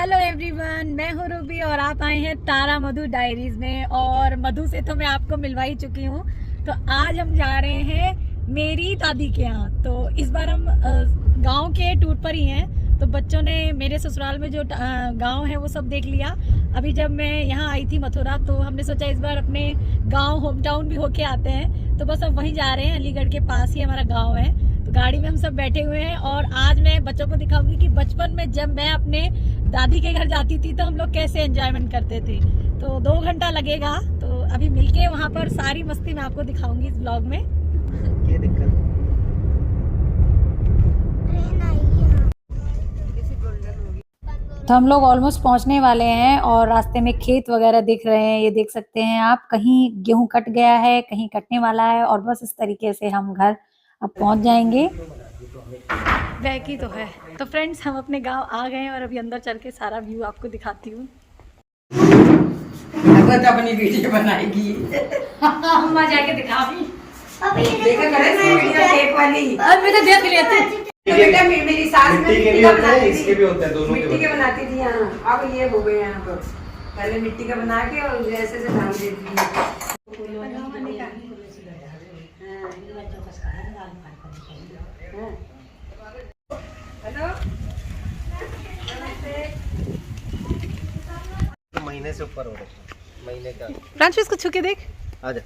Hello everyone, मैं हूँ Ruby और आप आए हैं तारा मधु डायरीज में। और मधु से तो मैं आपको मिलवा ही चुकी हूँ। तो आज हम जा रहे हैं मेरी दादी के यहाँ। तो इस बार हम गांव के टूर पर ही हैं। तो बच्चों ने मेरे ससुराल में जो गांव है वो सब देख लिया। अभी जब मैं यहाँ आई थी मथुरा, तो हमने सोचा इस बार अपने गाँव होम टाउन भी होके आते हैं। तो बस अब वहीं जा रहे हैं, अलीगढ़ के पास ही हमारा गाँव है। तो गाड़ी में हम सब बैठे हुए हैं और आज मैं बच्चों को दिखाऊंगी कि बचपन में जब मैं अपने दादी के घर जाती थी तो हम लोग कैसे एंजॉयमेंट करते थे। तो 2 घंटा लगेगा। तो अभी मिलके वहाँ पर सारी मस्ती मैं आपको दिखाऊंगी इस ब्लॉग में। क्या दिक्कत? तो हम लोग ऑलमोस्ट पहुंचने वाले हैं और रास्ते में खेत वगैरह दिख रहे हैं, ये देख सकते हैं आप। कहीं गेहूं कट गया है, कहीं कटने वाला है और बस इस तरीके से हम घर अब पहुंच जाएंगे। वैकी तो है। तो फ्रेंड्स, हम अपने गांव आ गए हैं और अभी अंदर चल के सारा व्यू आपको दिखाती हूँ। अपनी वीडियो बनाएगी। हम जाके दिखा भी देखा करे ना वीडियो केक वाली। अब मैं तो देख लेते हैं। तो बेटा मेरी सास में मिट्टी के भी होते हैं, इसके भी होते हैं, दोनों मिट्टी के बनाती थी। हाँ, अब ये हो गए यहाँ पर। पहले मिट्टी का बना के और ऐसे से ढाल देती है। हेलो, महीने से ऊपर हो रहा है, महीने का। फ्रांस, इसको छू के देख। आजा,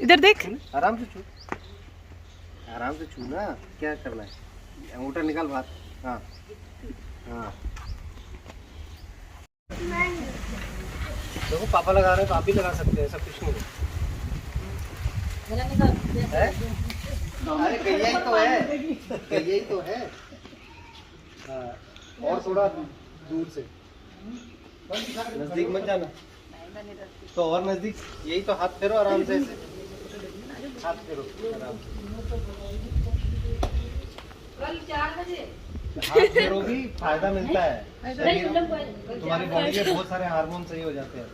इधर देख। आराम से छू, आराम से छू ना। क्या करना है, अंगूठा निकाल बाहर। हाँ हाँ, देखो पापा लगा रहे हैं तो आप भी लगा सकते हैं, सब कुछ नहीं है। अरे गैया ही तो है, गैया ही तो है। हाँ, और थोड़ा दूर से, नजदीक मत जाना। तो और नजदीक, यही तो। हाथ फेरो आराम से, ऐसे हाथ फेरो आराम से। कल 4 बजे हाथ फेरो भी फायदा मिलता है। शरीर, तुम्हारी बॉडी के बहुत सारे हार्मोन सही हो जाते हैं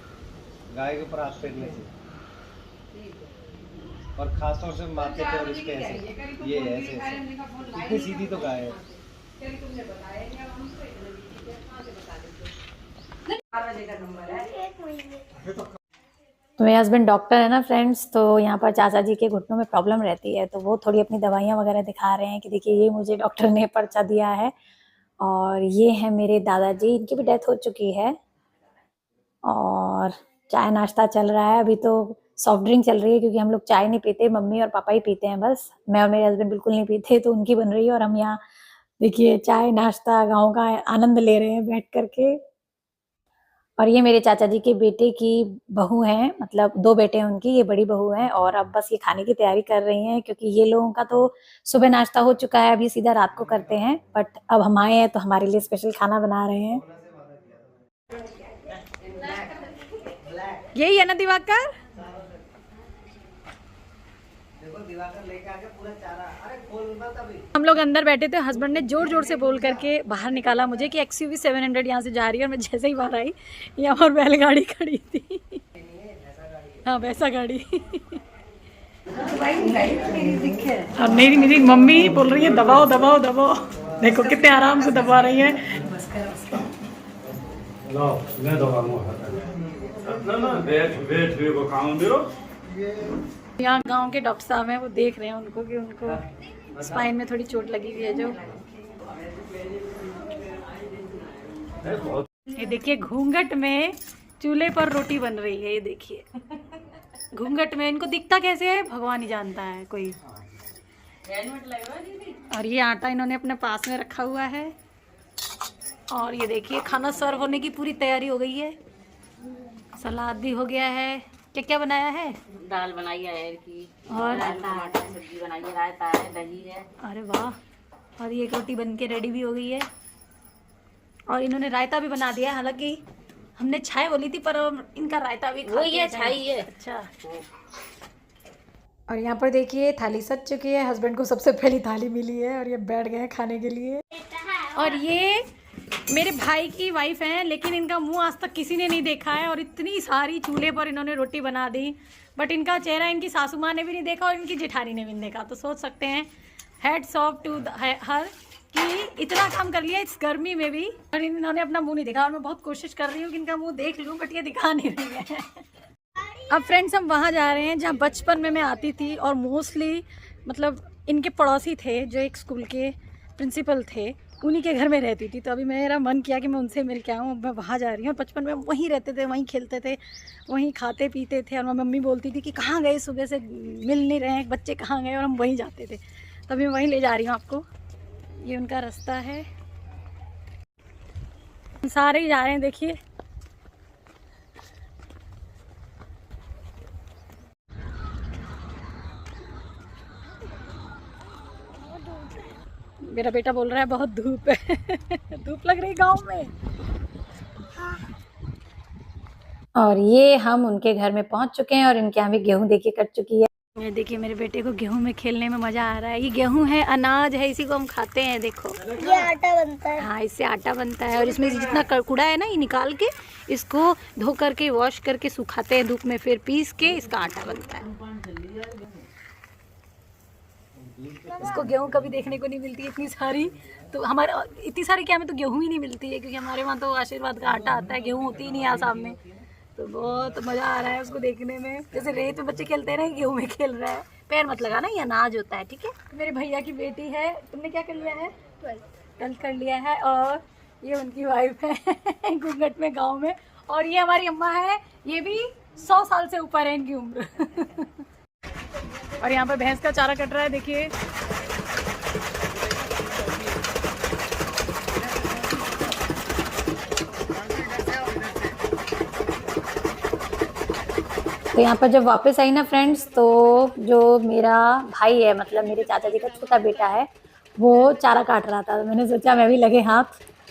गाय के ऊपर हाथ फेरने से। और खास तौर से माथे पे और इस पे ऐसे, ये ऐसे ऐसे। इतनी सीधी तो गाय है। तो मेरे हस्बैंड डॉक्टर है ना फ्रेंड्स। तो यहाँ पर चाचा जी के घुटनों में प्रॉब्लम रहती है, तो वो थोड़ी अपनी दवाइयाँ वगैरह दिखा रहे हैं कि देखिए ये मुझे डॉक्टर ने पर्चा दिया है। और ये है मेरे दादाजी, इनकी भी डेथ हो चुकी है। और चाय नाश्ता चल रहा है। अभी तो सॉफ्ट ड्रिंक चल रही है क्योंकि हम लोग चाय नहीं पीते, मम्मी और पापा ही पीते हैं बस। मैं और मेरे हस्बैंड बिल्कुल नहीं पीते, तो उनकी बन रही है और हम यहाँ देखिए चाय नाश्ता गाँव का आनंद ले रहे हैं बैठ करके। और ये मेरे चाचा जी के बेटे की बहू हैं, मतलब 2 बेटे हैं उनकी, ये बड़ी बहू हैं। और अब बस ये खाने की तैयारी कर रही हैं क्योंकि ये लोगों का तो सुबह नाश्ता हो चुका है, अभी सीधा रात को करते हैं। बट अब हम आए हैं तो हमारे लिए स्पेशल खाना बना रहे हैं। यही है ना दिवाकर? हम लोग अंदर बैठे थे, हस्बैंड ने जोर जोर से बोल करके बाहर निकाला मुझे कि XUV 700 यहाँ से जा रही है। और मैं जैसे ही बाहर आई, यहाँ पर बैलगाड़ी खड़ी थी। हाँ, वैसा गाड़ी। और मेरी मम्मी बोल रही है दबाओ दबाओ दबाओ। देखो कितने आराम से दबा रही है। यहाँ गांव के डॉक्टर साहब हैं, वो देख रहे हैं उनको कि उनको स्पाइन में थोड़ी चोट लगी हुई है जो। ये देखिए घूंघट में चूल्हे पर रोटी बन रही है, ये देखिए घूंघट में। इनको दिखता कैसे है भगवान ही जानता है कोई। और ये आटा इन्होंने अपने पास में रखा हुआ है। और ये देखिए खाना सर्व होने की पूरी तैयारी हो गई है। सलाद भी हो गया है। क्या क्या बनाया है? दाल बनाई है अरहर की, और टमाटर की सब्जी बनाई है, रायता है, दही है। अरे वाह। और ये रोटी बन के रेडी भी हो गई है। और इन्होंने रायता भी बना दिया है। हालांकि हमने छाई बोली थी, पर इनका रायता भी वही है, छाई है। अच्छा। और यहाँ पर देखिए थाली सज चुकी है। हस्बैंड को सबसे पहली थाली मिली है और ये बैठ गए हैं खाने के लिए। और ये मेरे भाई की वाइफ हैं, लेकिन इनका मुंह आज तक किसी ने नहीं देखा है। और इतनी सारी चूल्हे पर इन्होंने रोटी बना दी, बट इनका चेहरा इनकी सासू माँ ने भी नहीं देखा और इनकी जेठानी ने भी नहीं देखा। तो सोच सकते हैं हैट्स ऑफ टू हर कि इतना काम कर लिया इस गर्मी में भी और इन्होंने अपना मुंह नहीं दिखा। और मैं बहुत कोशिश कर रही हूँ कि इनका मुंह देख लूँ, बट ये दिखा नहीं रही है। अब फ्रेंड्स हम वहाँ जा रहे हैं जहाँ बचपन में मैं आती थी और मोस्टली मतलब इनके पड़ोसी थे जो एक स्कूल के प्रिंसिपल थे, उन्हीं के घर में रहती थी। तो अभी मेरा मन किया कि मैं उनसे मिल के आऊँ। मैं वहाँ जा रही हूँ और बचपन में वहीं रहते थे, वहीं खेलते थे, वहीं खाते पीते थे। और मैं मम्मी बोलती थी कि कहाँ गए, सुबह से मिल नहीं रहे हैं बच्चे, कहाँ गए, और हम वहीं जाते थे। तो अभी मैं वहीं ले जा रही हूँ आपको। ये उनका रास्ता है, सारे ही जा रहे हैं देखिए। मेरा बेटा बोल रहा है बहुत धूप है। धूप लग रही गांव में। और ये हम उनके घर में पहुंच चुके हैं और इनके यहाँ भी गेहूं देखिए कट चुकी है। ये देखिए मेरे बेटे को गेहूं में खेलने में मजा आ रहा है। ये गेहूं है, अनाज है, इसी को हम खाते हैं। देखो ये आटा बनता है। हाँ, इससे आटा बनता है। और इसमें जितना कूड़ा है ना, ये निकाल के इसको धो करके वॉश करके सुखाते हैं धूप में, फिर पीस के इसका आटा बनता है। इसको गेहूं कभी देखने को नहीं मिलती इतनी सारी। तो हमारे इतनी सारी क्या में तो गेहूं ही नहीं मिलती है, क्योंकि हमारे वहाँ तो आशीर्वाद का आटा आता है, गेहूं होती ही नहीं है आसाम में। तो बहुत मज़ा आ रहा है उसको देखने में। जैसे रेत में बच्चे खेलते हैं ना, गेहूं में खेल रहा है। पैर मत लगाना, ये अनाज होता है, ठीक है। मेरे भैया की बेटी है। तुमने क्या कर लिया है? 12th कर लिया है। और ये उनकी वाइफ है घूंघट में गाँव में। और ये हमारी अम्मा है, ये भी 100 साल से ऊपर है इनकी उम्र। और यहाँ पर भैंस का चारा कट रहा है, देखिए। तो यहाँ पर जब वापस आई ना फ्रेंड्स, तो जो मेरा भाई है, मतलब मेरे चाचा जी का छोटा बेटा है, वो चारा काट रहा था। तो मैंने सोचा मैं भी लगे हाथ,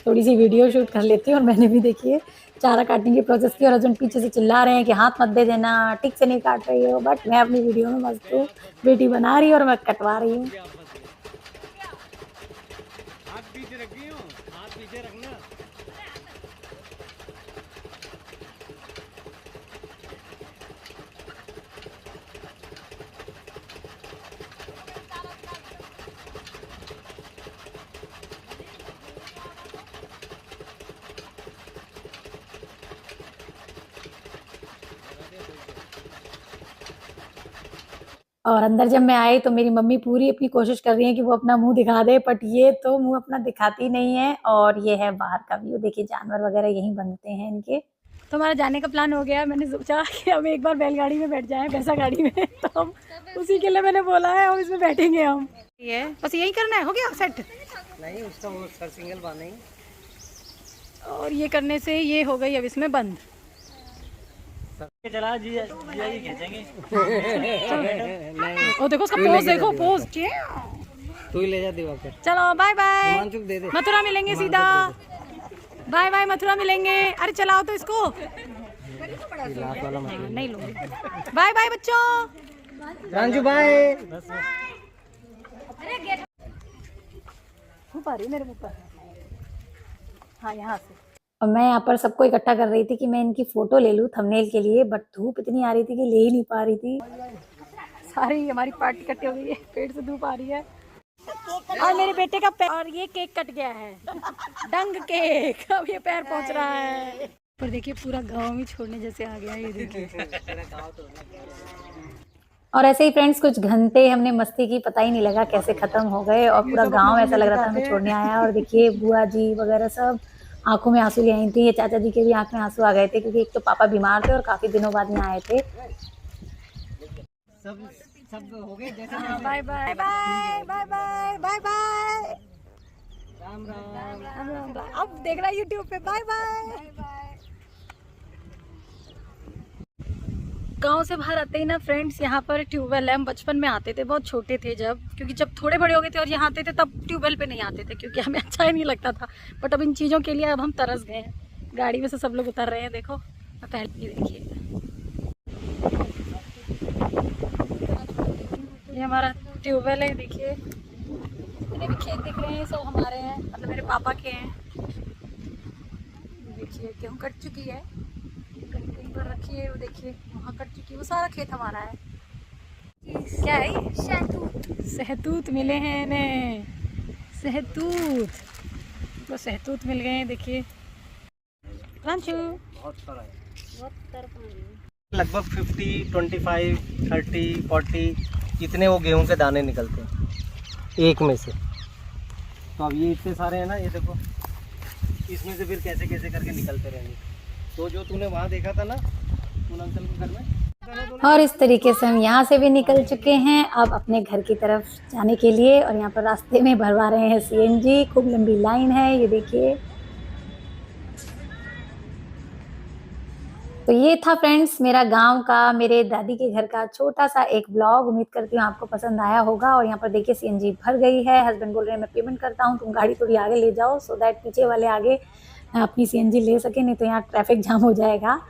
थोड़ी सी वीडियो शूट कर लेती हूँ। और मैंने भी देखिए चारा काटने की प्रोसेस की। और हस्बैंड पीछे से चिल्ला रहे हैं कि हाथ मत दे देना, ठीक से नहीं काट रही हो। बट मैं अपनी वीडियो में मस्त हूँ, बेटी बना रही है और मैं कटवा रही हूँ। हाथ पीछे रखी हो, हाथ पीछे रखना। और अंदर जब मैं आई तो मेरी मम्मी पूरी अपनी कोशिश कर रही है कि वो अपना मुंह दिखा दे, बट ये तो मुंह अपना दिखाती नहीं है। और ये है बाहर का व्यू, देखिए जानवर वगैरह यहीं बनते हैं इनके। तो हमारा जाने का प्लान हो गया। मैंने सोचा कि हम एक बार बैलगाड़ी में बैठ जाएं, भैंसा गाड़ी में। तो हम उसी के लिए मैंने बोला है, हम इसमें बैठेंगे। हम ये बस यही करना है, हो गया सेट। नहीं, उसका वो सर सिंगल बांधेंगे। और ये करने से ये हो गई अब इसमें बंद। चला जी खींचेंगे। ओ देखो उसका पोज, देखो पोज। तू ही ले जा दिवाकर। चलो बाय बाय, दे दे। मथुरा मिलेंगे सीधा। बाय बाय, मथुरा मिलेंगे। अरे चलाओ तो इसको। नहीं लूंगी। बाय बाय बच्चों। रांझू बाय। मुँह पर मेरे मुँह पर। हाँ, यहाँ से। और मैं यहाँ पर सबको इकट्ठा कर रही थी कि मैं इनकी फोटो ले लूँ थंबनेल के लिए, बट धूप इतनी आ रही थी कि ले ही नहीं पा रही थी। सारी हमारी पार्टी इकट्ठी हो गई है, पेट से धूप आ रही है। और मेरे बेटे का पैर, और ये केक कट गया है, डंग केक। अब ये पैर पहुंच रहा है। पर देखिए पूरा गांव में छोड़ने जैसे आ गया, ये देखिए। और ऐसे ही फ्रेंड्स कुछ घंटे हमने मस्ती की, पता ही नहीं लगा कैसे खत्म हो गए। और पूरा गांव ऐसा लग रहा था हमें छोड़ने आया। और देखिए बुआ जी वगैरह सब आंखों में आंसू ले आई थी। ये चाचा जी के भी आंख में आंसू आ गए थे, क्योंकि एक तो पापा बीमार थे और काफी दिनों बाद यहाँ आए थे। सब हो गए जैसे। Bye bye bye bye bye bye bye. Ram Ram. अब देख रहा है यूट्यूब पे। Bye bye. गांव से बाहर आते ही ना फ्रेंड्स, यहाँ पर ट्यूबवेल है। हम बचपन में आते थे, बहुत छोटे थे जब, क्योंकि जब थोड़े बड़े हो गए थे और यहाँ आते थे तब ट्यूबवेल पे नहीं आते थे, क्योंकि हमें अच्छा ही नहीं लगता था। बट अब इन चीज़ों के लिए अब हम तरस गए हैं। गाड़ी में से सब लोग उतर रहे हैं, देखो। पहले ये देखिए, ये हमारा ट्यूबवेल है। देखिए इतने भी खेत दिख रहे हैं, सब हमारे हैं, मतलब मेरे पापा के हैं। देखिए गेहूँ कट चुकी है, कहीं पर रखी है, वो देखिए वहाँ कट चुकी है, वो सारा खेत हमारा है। क्या है? शहतूत। शहतूत मिले हैं इन्हें, सहतूत, वो सहतूत मिल गए हैं, देखिए रांचू। बहुत सारा है, लगभग 50, 25, 30, 40 इतने वो गेहूं के दाने निकलते हैं एक में से। तो अब ये इतने सारे हैं ना, ये देखो इसमें से फिर कैसे कैसे करके निकलते रहेंगे। तो जो तूने वहाँ देखा था ना उन अंकल के घर में, और इस तरीके से हम यहाँ से भी निकल चुके हैं अब अपने घर की तरफ जाने के लिए। और यहाँ पर रास्ते में भरवा रहे हैं सीएनजी, खूब लंबी लाइन है, ये देखिए। तो ये था फ्रेंड्स मेरा गांव का, मेरे दादी के घर का छोटा सा एक ब्लॉग। उम्मीद करती हूँ आपको पसंद आया होगा। और यहाँ पर देखिए सीएनजी भर गई है। हस्बैंड बोल रहे हैं मैं पेमेंट करता हूँ, तुम गाड़ी थोड़ी आगे ले जाओ सो दैट पीछे वाले आगे अपनी सीएनजी ले सके, नहीं तो यहाँ ट्रैफिक जाम हो जाएगा।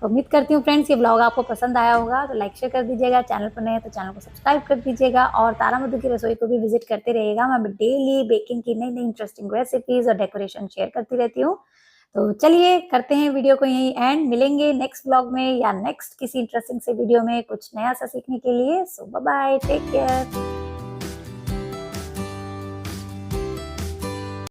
तो उम्मीद करती हूँ फ्रेंड्स ये ब्लॉग आपको पसंद आया होगा, तो लाइक शेयर कर दीजिएगा। चैनल पर नए हैं तो चैनल को सब्सक्राइब कर दीजिएगा और तारा मधु की रसोई को भी विजिट करते रहिएगा। मैं डेली बेकिंग की नई नई इंटरेस्टिंग रेसिपीज और डेकोरेशन शेयर करती रहती हूँ। तो चलिए करते हैं वीडियो को यहीं एंड, मिलेंगे नेक्स्ट ब्लॉग में या नेक्स्ट किसी इंटरेस्टिंग से वीडियो में कुछ नया सा सीखने के लिए। सो बाय बाय, टेक केयर।